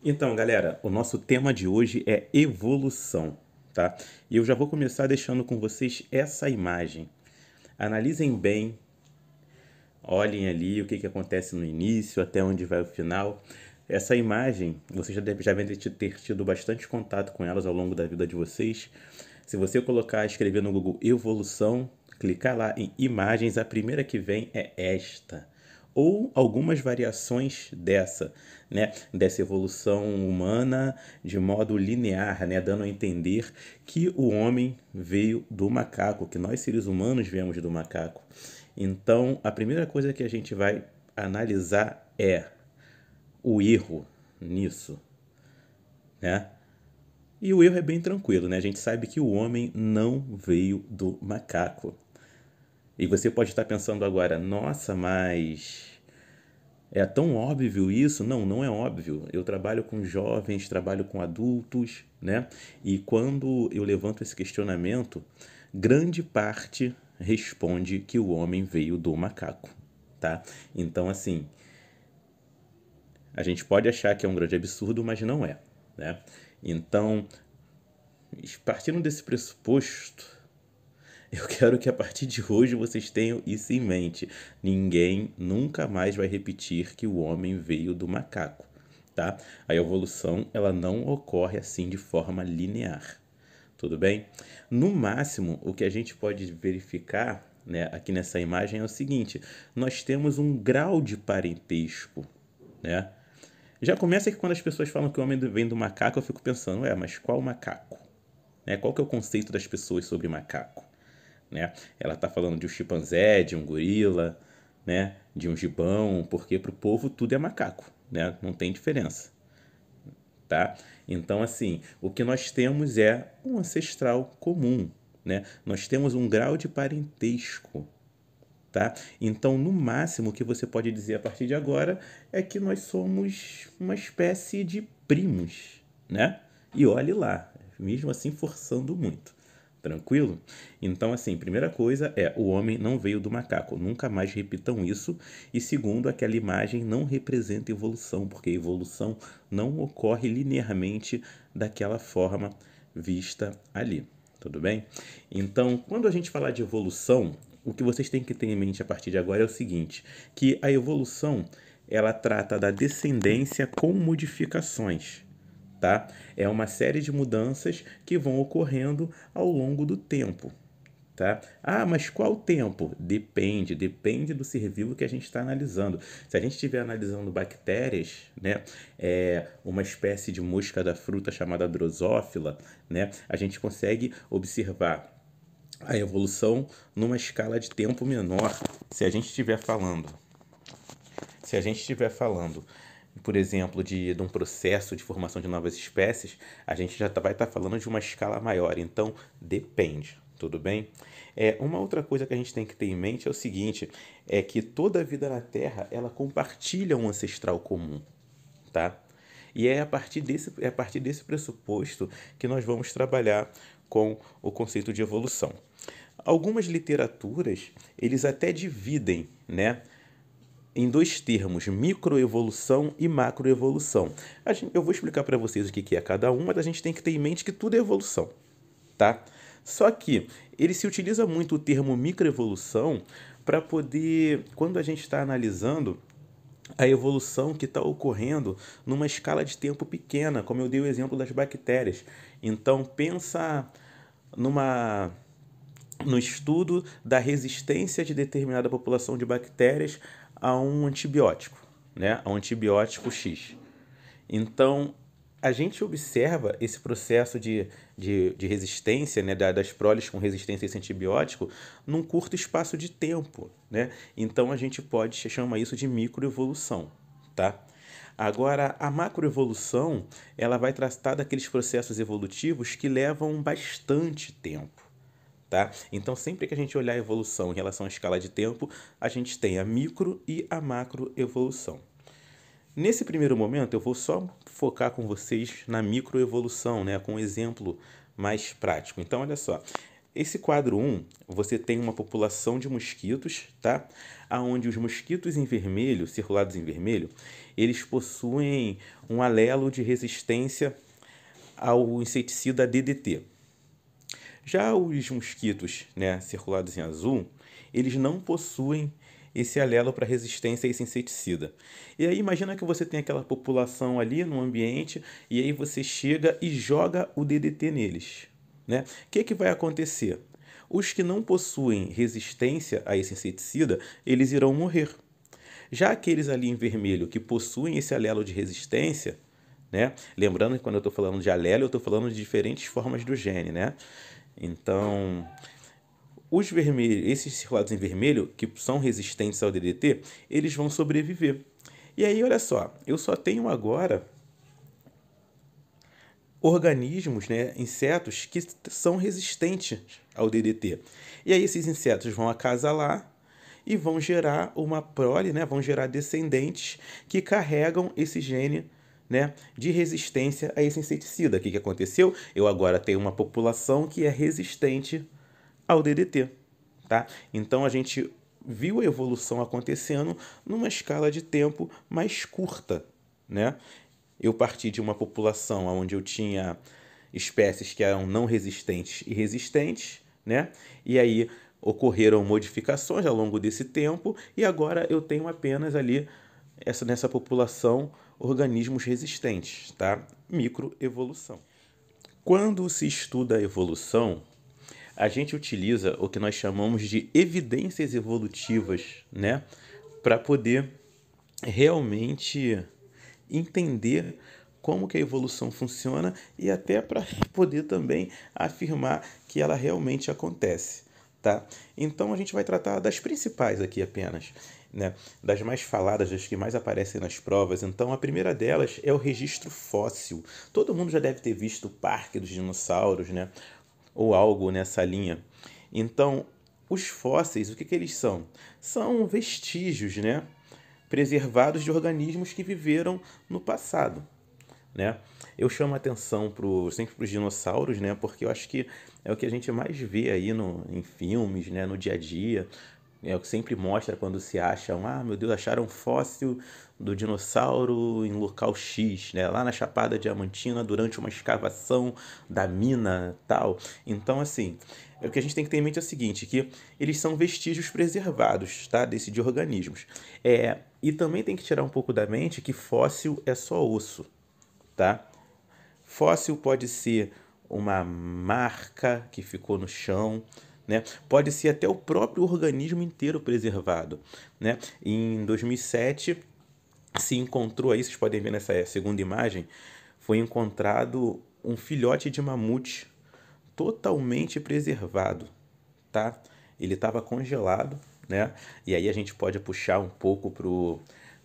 Então, galera, o nosso tema de hoje é evolução, tá? E eu já vou começar deixando com vocês essa imagem. Analisem bem, olhem ali o que acontece no início, até onde vai o final. Essa imagem, vocês já devem ter tido bastante contato com elas ao longo da vida de vocês. Se você colocar, escrever no Google evolução, clicar lá em imagens, a primeira que vem é esta ou algumas variações dessa, né, dessa evolução humana de modo linear, né, dando a entender que o homem veio do macaco, que nós seres humanos viemos do macaco. Então, a primeira coisa que a gente vai analisar é o erro nisso, né? E o erro é bem tranquilo, né? A gente sabe que o homem não veio do macaco. E você pode estar pensando agora, nossa, mas é tão óbvio isso? Não, não é óbvio. Eu trabalho com jovens, trabalho com adultos, né? E quando eu levanto esse questionamento, grande parte responde que o homem veio do macaco, tá? Então, assim, a gente pode achar que é um grande absurdo, mas não é, né? Então, partindo desse pressuposto, eu quero que a partir de hoje vocês tenham isso em mente. Ninguém nunca mais vai repetir que o homem veio do macaco, tá? A evolução, ela não ocorre assim de forma linear. Tudo bem? No máximo, o que a gente pode verificar, né, aqui nessa imagem é o seguinte: nós temos um grau de parentesco, né? Já começa que quando as pessoas falam que o homem vem do macaco, eu fico pensando, mas qual macaco? Né? Qual que é o conceito das pessoas sobre macaco? Né? Ela está falando de um chimpanzé, de um gorila, né? De um gibão, porque para o povo tudo é macaco, né? Não tem diferença, tá? Então, assim, o que nós temos é um ancestral comum, né? Nós temos um grau de parentesco, tá? Então, no máximo, o que você pode dizer a partir de agora é que nós somos uma espécie de primos, né? E olhe lá, mesmo assim forçando muito. Tranquilo? Então, assim, primeira coisa é, o homem não veio do macaco. Nunca mais repitam isso. E segundo, aquela imagem não representa evolução, porque a evolução não ocorre linearmente daquela forma vista ali. Tudo bem? Então, quando a gente falar de evolução, o que vocês têm que ter em mente a partir de agora é o seguinte, que a evolução, ela trata da descendência com modificações, tá? É uma série de mudanças que vão ocorrendo ao longo do tempo, tá? Ah, mas qual tempo? Depende do ser vivo que a gente está analisando. Se a gente estiver analisando bactérias, né, uma espécie de mosca da fruta chamada drosófila, né, a gente consegue observar a evolução numa escala de tempo menor. Se a gente estiver falando, por exemplo, de um processo de formação de novas espécies, a gente já vai estar falando de uma escala maior. Então, depende, tudo bem? Uma outra coisa que a gente tem que ter em mente é o seguinte, é que toda a vida na Terra, ela compartilha um ancestral comum, tá? E é a partir desse pressuposto que nós vamos trabalhar com o conceito de evolução. Algumas literaturas, eles até dividem, né, em dois termos, microevolução e macroevolução. Eu vou explicar para vocês o que é cada uma, mas a gente tem que ter em mente que tudo é evolução, tá? Só que ele se utiliza muito o termo microevolução para poder, quando a gente está analisando a evolução que está ocorrendo numa escala de tempo pequena, como eu dei o exemplo das bactérias. Então pensa numa no estudo da resistência de determinada população de bactérias a um antibiótico, né? A um antibiótico X. Então, a gente observa esse processo de resistência, né, das proles com resistência a esse antibiótico num curto espaço de tempo, né? Então, a gente pode chamar isso de microevolução, tá? Agora, a macroevolução, ela vai tratar daqueles processos evolutivos que levam bastante tempo. Tá? Então, sempre que a gente olhar a evolução em relação à escala de tempo, a gente tem a micro e a macroevolução. Nesse primeiro momento, eu vou só focar com vocês na microevolução, né, com um exemplo mais prático. Então, olha só, esse quadro 1, você tem uma população de mosquitos, tá? Onde os mosquitos em vermelho, circulados em vermelho, eles possuem um alelo de resistência ao inseticida DDT. Já os mosquitos, né, circulados em azul, eles não possuem esse alelo para resistência a esse inseticida. E aí imagina que você tem aquela população ali no ambiente e aí você chega e joga o DDT neles, né? O que vai acontecer? Os que não possuem resistência a esse inseticida, eles irão morrer. Já aqueles ali em vermelho que possuem esse alelo de resistência, né? Lembrando que quando eu estou falando de alelo, eu estou falando de diferentes formas do gene, né? Então, os vermelhos, esses circulados em vermelho, que são resistentes ao DDT, eles vão sobreviver. E aí, olha só, eu só tenho agora organismos, né, insetos que são resistentes ao DDT. E aí esses insetos vão acasalar e vão gerar uma prole, né, vão gerar descendentes que carregam esse gene, né, de resistência a esse inseticida. O que aconteceu? Eu agora tenho uma população que é resistente ao DDT, tá? Então a gente viu a evolução acontecendo numa escala de tempo mais curta, né? Eu parti de uma população onde eu tinha espécies que eram não resistentes e resistentes, né? E aí ocorreram modificações ao longo desse tempo e agora eu tenho apenas ali nessa população organismos resistentes, tá? Microevolução. Quando se estuda a evolução, a gente utiliza o que nós chamamos de evidências evolutivas, né? Para poder realmente entender como que a evolução funciona e até para poder também afirmar que ela realmente acontece, tá? Então a gente vai tratar das principais aqui apenas, né? Das mais faladas, das que mais aparecem nas provas. Então a primeira delas é o registro fóssil. Todo mundo já deve ter visto o Parque dos Dinossauros, né? Ou algo nessa linha. Então, os fósseis, o que eles são? São vestígios, né, preservados de organismos que viveram no passado, né? Eu chamo a atenção sempre para os dinossauros, né, porque eu acho que é o que a gente mais vê aí em filmes, né, no dia a dia. É o que sempre mostra quando se acham, meu Deus, acharam um fóssil do dinossauro em local X, né? Lá na Chapada Diamantina durante uma escavação da mina tal. Então, assim, o que a gente tem que ter em mente é o seguinte, que eles são vestígios preservados, tá? De organismos. E também tem que tirar um pouco da mente que fóssil é só osso, tá? Fóssil pode ser uma marca que ficou no chão, né? Pode ser até o próprio organismo inteiro preservado, né? Em 2007 se encontrou aí, vocês podem ver nessa segunda imagem, foi encontrado um filhote de mamute totalmente preservado, tá? Ele estava congelado, né? E aí a gente pode puxar um pouco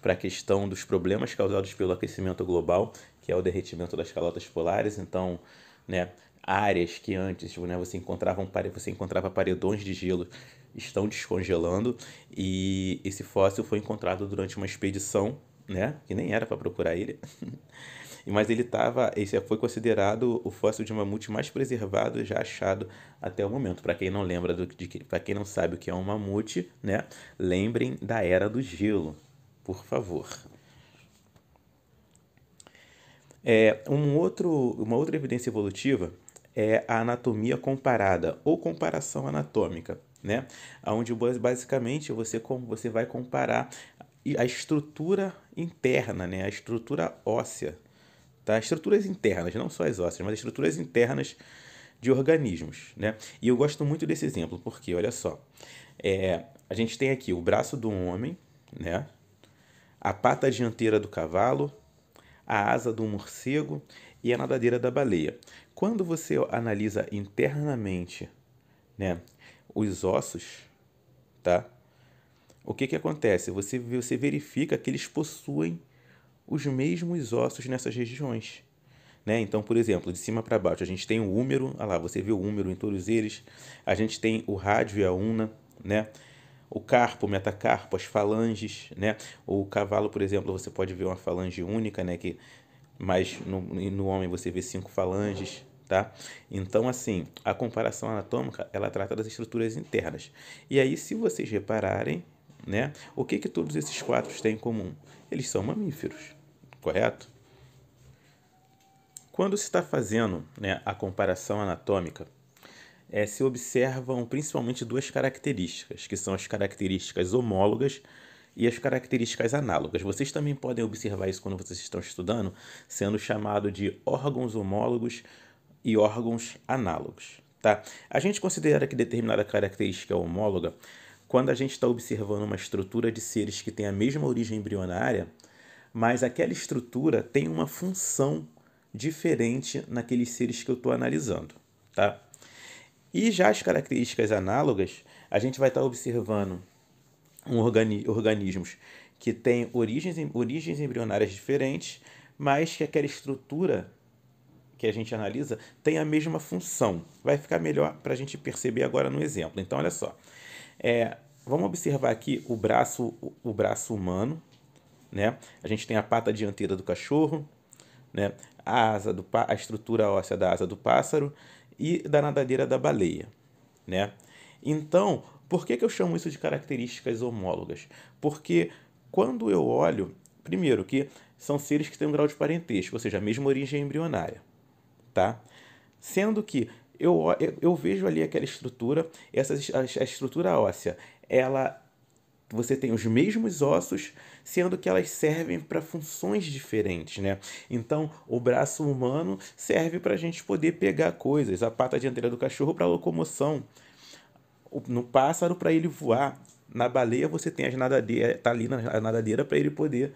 para a questão dos problemas causados pelo aquecimento global, que é o derretimento das calotas polares. Então, né, áreas que antes, né, você encontrava paredões de gelo estão descongelando e esse fóssil foi encontrado durante uma expedição, né, que nem era para procurar ele. Mas esse foi considerado o fóssil de mamute mais preservado já achado até o momento. Para quem não lembra para quem não sabe o que é um mamute, né, lembrem da era do gelo, por favor. Uma outra evidência evolutiva é a anatomia comparada ou comparação anatômica, né? Onde basicamente você vai comparar a estrutura interna, né? A estrutura óssea, tá? Estruturas internas, não só as ósseas, mas estruturas internas de organismos, né? E eu gosto muito desse exemplo porque, olha só, a gente tem aqui o braço do homem, né? A pata dianteira do cavalo, a asa do morcego e a nadadeira da baleia. Quando você analisa internamente, né, os ossos, tá? O que acontece? Você verifica que eles possuem os mesmos ossos nessas regiões, né? Então, por exemplo, de cima para baixo, a gente tem o húmero, olha lá, você vê o húmero em todos eles. A gente tem o rádio e a una, né? O carpo, o metacarpo, as falanges, né? O cavalo, por exemplo, você pode ver uma falange única, né? Mas no homem você vê 5 falanges, tá? Então, assim, a comparação anatômica, ela trata das estruturas internas. E aí, se vocês repararem, né, o que todos esses quatro têm em comum? Eles são mamíferos, correto? Quando se está fazendo, né, a comparação anatômica, se observam principalmente duas características, que são as características homólogas e as características análogas. Vocês também podem observar isso quando vocês estão estudando, sendo chamado de órgãos homólogos e órgãos análogos. Tá? A gente considera que determinada característica é homóloga quando a gente está observando uma estrutura de seres que tem a mesma origem embrionária, mas aquela estrutura tem uma função diferente naqueles seres que eu estou analisando. Tá? E já as características análogas, a gente vai estar observando organismos que têm origens embrionárias diferentes, mas que aquela estrutura que a gente analisa tem a mesma função. Vai ficar melhor para a gente perceber agora no exemplo. Então, olha só. Vamos observar aqui o braço humano, né? A gente tem a pata dianteira do cachorro, né? A estrutura óssea da asa do pássaro e da nadadeira da baleia, né? Então, por que eu chamo isso de características homólogas? Porque quando eu olho, primeiro, que são seres que têm um grau de parentesco, ou seja, a mesma origem embrionária, tá? Sendo que eu vejo ali aquela estrutura, a estrutura óssea, você tem os mesmos ossos, sendo que elas servem para funções diferentes, né? Então, o braço humano serve para a gente poder pegar coisas, a pata dianteira do cachorro para locomoção, no pássaro para ele voar, na baleia você tem tá ali na nadadeira para ele poder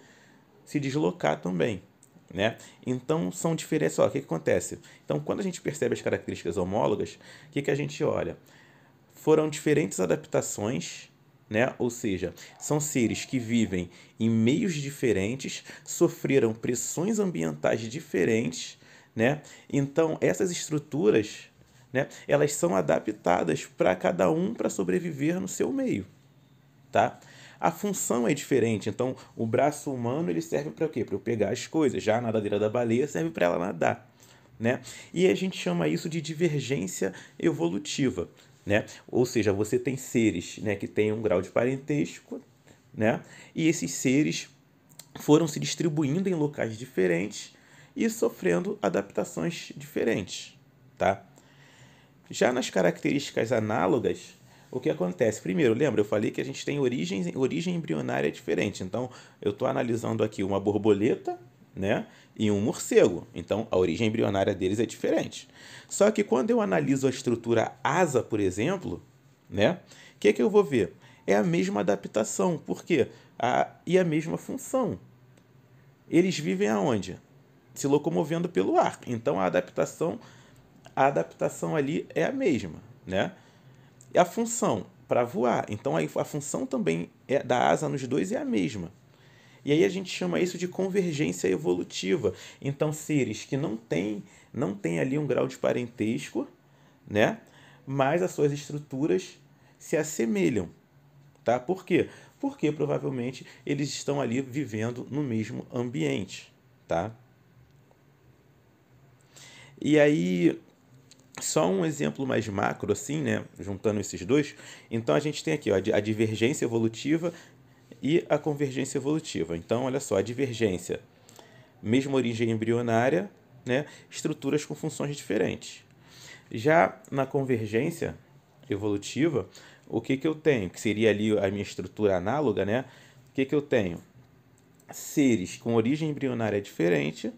se deslocar também, né? Então, são diferentes. O que acontece? Então, quando a gente percebe as características homólogas, o que a gente olha? Foram diferentes adaptações, né? Ou seja, são seres que vivem em meios diferentes, sofreram pressões ambientais diferentes, né? Então, essas estruturas, né, elas são adaptadas para cada um para sobreviver no seu meio, tá? A função é diferente, então o braço humano ele serve para o quê? Para eu pegar as coisas, já a nadadeira da baleia serve para ela nadar, né? E a gente chama isso de divergência evolutiva, né? Ou seja, você tem seres, né, que têm um grau de parentesco, né? E esses seres foram se distribuindo em locais diferentes e sofrendo adaptações diferentes, tá? Já nas características análogas, o que acontece? Primeiro, lembra, eu falei que a gente tem origem embrionária diferente. Então, eu estou analisando aqui uma borboleta, né, e um morcego. Então, a origem embrionária deles é diferente. Só que quando eu analiso a estrutura asa, por exemplo, né, o que eu vou ver? É a mesma adaptação. Por quê? E a mesma função. Eles vivem aonde? Se locomovendo pelo ar. Então, a adaptação ali é a mesma, né? E a função para voar. Então a função também da asa nos dois é a mesma. E aí a gente chama isso de convergência evolutiva. Então seres que não têm ali um grau de parentesco, né? Mas as suas estruturas se assemelham, tá? Por quê? Porque provavelmente eles estão ali vivendo no mesmo ambiente, tá? E aí, só um exemplo mais macro, assim, né? Juntando esses dois. Então, a gente tem aqui ó, a divergência evolutiva e a convergência evolutiva. Então, olha só, a divergência, mesma origem embrionária, né? Estruturas com funções diferentes. Já na convergência evolutiva, o que eu tenho? Que seria ali a minha estrutura análoga, né? O que eu tenho? Seres com origem embrionária diferente,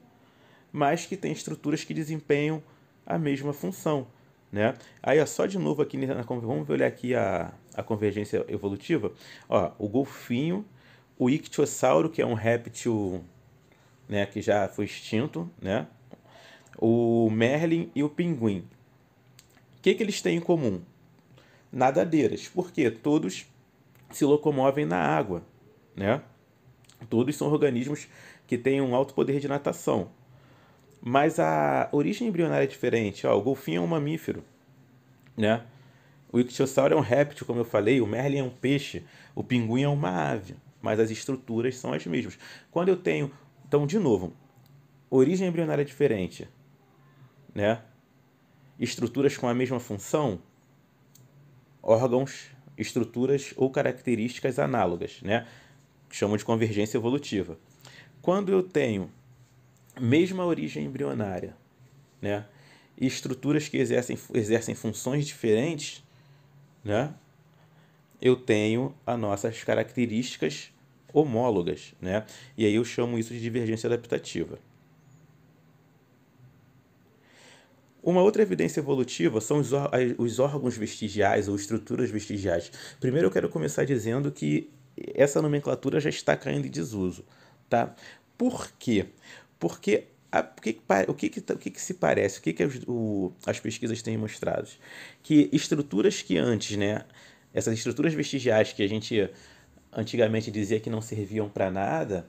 mas que têm estruturas que desempenham a mesma função, né? Aí, ó, só de novo aqui, vamos olhar aqui a convergência evolutiva. Ó, o golfinho, o ictiosauro, que é um réptil, né, que já foi extinto, né? O merlin e o pinguim. O que eles têm em comum? Nadadeiras, porque todos se locomovem na água, né? Todos são organismos que têm um alto poder de natação. Mas a origem embrionária é diferente. Ó, o golfinho é um mamífero, né? O ictiosauro é um réptil, como eu falei. O merlin é um peixe. O pinguim é uma ave. Mas as estruturas são as mesmas. Quando eu tenho... Então, de novo, origem embrionária é diferente, né? estruturas com a mesma função, órgãos, estruturas ou características análogas, né? Chamam de convergência evolutiva. Quando eu tenho mesma origem embrionária, né? E estruturas que exercem funções diferentes, né? Eu tenho as nossas características homólogas, né? E aí eu chamo isso de divergência adaptativa. Uma outra evidência evolutiva são os órgãos vestigiais ou estruturas vestigiais. Primeiro eu quero começar dizendo que essa nomenclatura já está caindo em desuso, tá? Por quê? Porque o que se parece, as pesquisas têm mostrado? Que estruturas que antes, né, essas estruturas vestigiais que a gente antigamente dizia que não serviam para nada,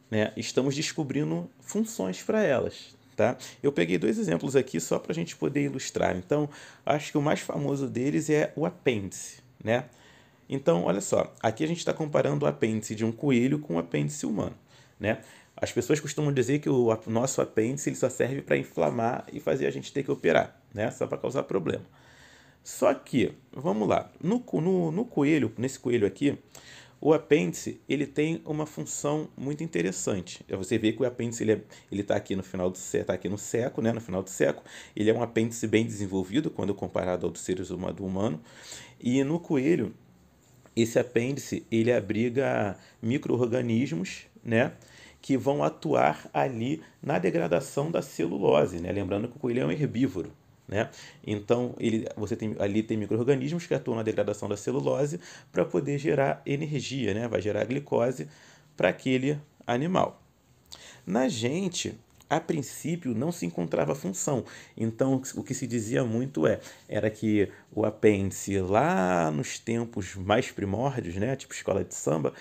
né, estamos descobrindo funções para elas. Tá? Eu peguei dois exemplos aqui só para a gente poder ilustrar. Então, acho que o mais famoso deles é o apêndice. Né? Então, olha só, aqui a gente está comparando o apêndice de um coelho com o apêndice humano. Né? As pessoas costumam dizer que o nosso apêndice ele só serve para inflamar e fazer a gente ter que operar, né? Só para causar problema. Só que, vamos lá, no coelho, nesse coelho aqui, o apêndice ele tem uma função muito interessante. Você vê que o apêndice ele está aqui no final do tá aqui no seco, né? No final do seco, ele é um apêndice bem desenvolvido quando comparado ao dos seres do humano. E no coelho, esse apêndice ele abriga micro-organismos, né? Que vão atuar ali na degradação da celulose, né? Lembrando que o coelho é um herbívoro. Né? Então, ali tem micro-organismos que atuam na degradação da celulose para poder gerar energia, né? Vai gerar glicose para aquele animal. Na gente, a princípio, não se encontrava função. Então, o que se dizia muito era que o apêndice, lá nos tempos mais primórdios, né? Tipo escola de samba,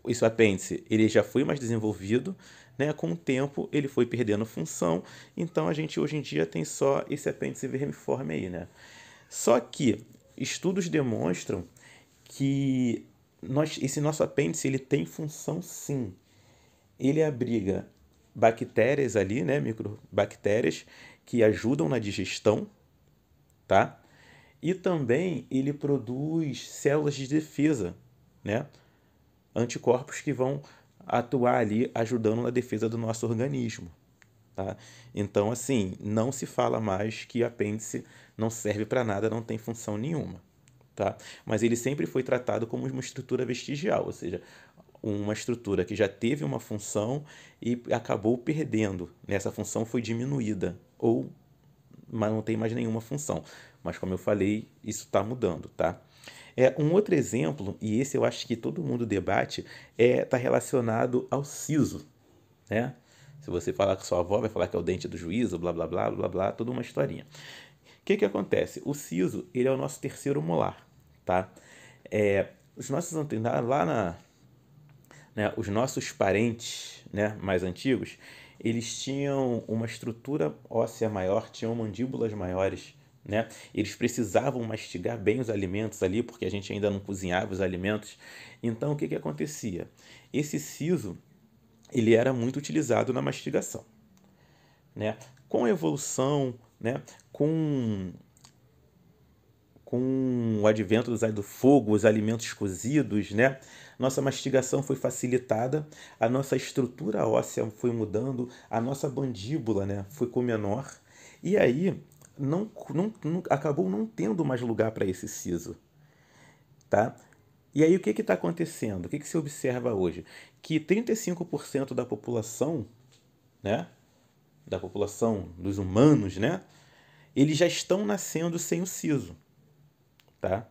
esse apêndice ele já foi mais desenvolvido, né? Com o tempo ele foi perdendo função, então a gente hoje em dia tem só esse apêndice vermiforme aí, né? Só que estudos demonstram que esse nosso apêndice ele tem função sim. Ele abriga bactérias ali, né? Microbactérias que ajudam na digestão, tá? E também ele produz células de defesa, né? Anticorpos que vão atuar ali ajudando na defesa do nosso organismo. Tá? Então, assim, não se fala mais que apêndice não serve para nada, não tem função nenhuma. Tá? Mas ele sempre foi tratado como uma estrutura vestigial, ou seja, uma estrutura que já teve uma função e acabou perdendo. Essa função foi diminuída ou não tem mais nenhuma função. Mas, como eu falei, isso está mudando. Tá? Um outro exemplo, e esse eu acho que todo mundo debate, está relacionado ao siso. Né? Se você falar com sua avó, vai falar que é o dente do juízo, blá, blá, blá, blá, blá, toda uma historinha. O que acontece? O siso, ele é o nosso terceiro molar, tá? Os nossos os nossos parentes, né, mais antigos, eles tinham uma estrutura óssea maior, tinham mandíbulas maiores, né? Eles precisavam mastigar bem os alimentos ali, porque a gente ainda não cozinhava os alimentos. Então, o que acontecia? Esse siso, ele era muito utilizado na mastigação, né? Com a evolução, né? Com o advento do fogo, os alimentos cozidos, né? Nossa mastigação foi facilitada, a nossa estrutura óssea foi mudando, a nossa mandíbula, né, ficou menor, e aí acabou não tendo mais lugar para esse siso. Tá? E aí o que está acontecendo? O que se observa hoje? Que 35% da população, né, da população dos humanos, né, eles já estão nascendo sem o siso. Tá?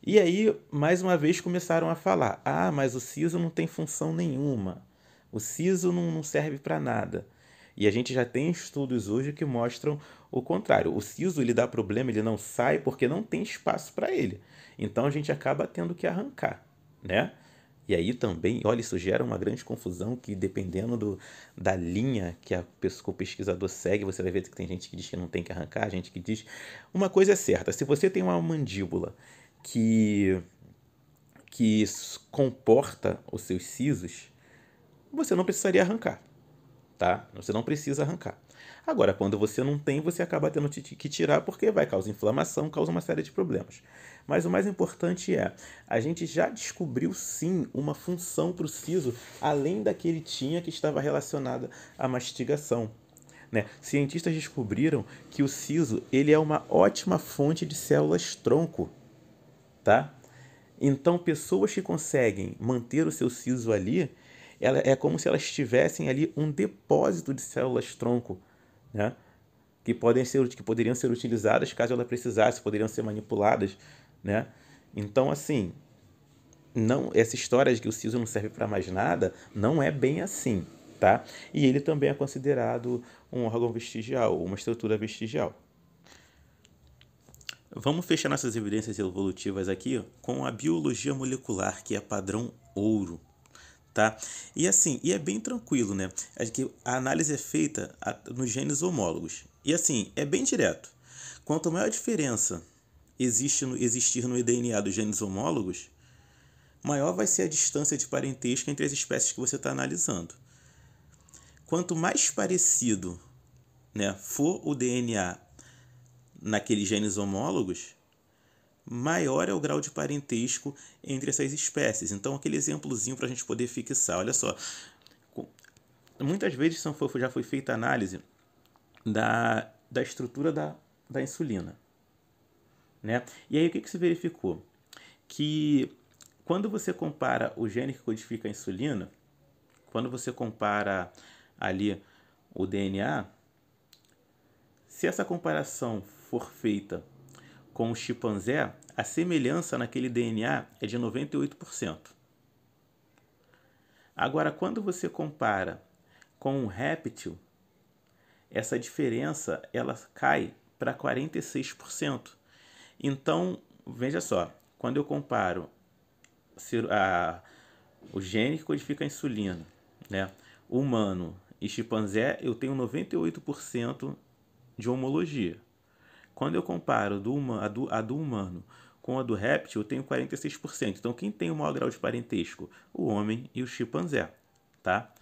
E aí, mais uma vez, começaram a falar: ah, mas o siso não tem função nenhuma, o siso não serve para nada. E a gente já tem estudos hoje que mostram o contrário. O siso ele dá problema, ele não sai porque não tem espaço para ele. Então a gente acaba tendo que arrancar, né? E aí também, olha, isso gera uma grande confusão que dependendo da linha que o pesquisador segue, você vai ver que tem gente que diz que não tem que arrancar, gente que diz... Uma coisa é certa, se você tem uma mandíbula que, que comporta os seus sisos, você não precisaria arrancar, tá? Você não precisa arrancar. Agora, quando você não tem, você acaba tendo que tirar porque vai causar inflamação, causa uma série de problemas. Mas o mais importante é, a gente já descobriu sim uma função para o siso, além da que ele tinha que estava relacionada à mastigação. Né? Cientistas descobriram que o siso ele é uma ótima fonte de células tronco, tá? Então, pessoas que conseguem manter o seu siso ali, é como se elas tivessem ali um depósito de células tronco, né? Que poderiam ser utilizadas caso ela precisasse, poderiam ser manipuladas, né? Então, assim, não, essa história de que o siso não serve para mais nada não é bem assim, tá? E ele também é considerado um órgão vestigial, uma estrutura vestigial. Vamos fechar nossas evidências evolutivas aqui com a biologia molecular, que é padrão ouro, tá? E assim, e é bem tranquilo, né? É que a análise é feita nos genes homólogos. E assim, é bem direto. Quanto maior a diferença existir no DNA dos genes homólogos, maior vai ser a distância de parentesco entre as espécies que você está analisando. Quanto mais parecido, né, for o DNA naqueles genes homólogos, maior é o grau de parentesco entre essas espécies. Então, aquele exemplozinho para a gente poder fixar. Olha só, muitas vezes já foi feita análise da estrutura da insulina. Né? E aí, o que se verificou? Que quando você compara o gene que codifica a insulina, quando você compara ali o DNA, se essa comparação for feita com o chimpanzé, a semelhança naquele DNA é de 98%. Agora, quando você compara com um réptil, essa diferença ela cai para 46%. Então, veja só, quando eu comparo o gene que codifica a insulina, né, humano e chimpanzé, eu tenho 98% de homologia. Quando eu comparo a do humano com a do réptil, eu tenho 46%. Então, quem tem o maior grau de parentesco? O homem e o chimpanzé, tá?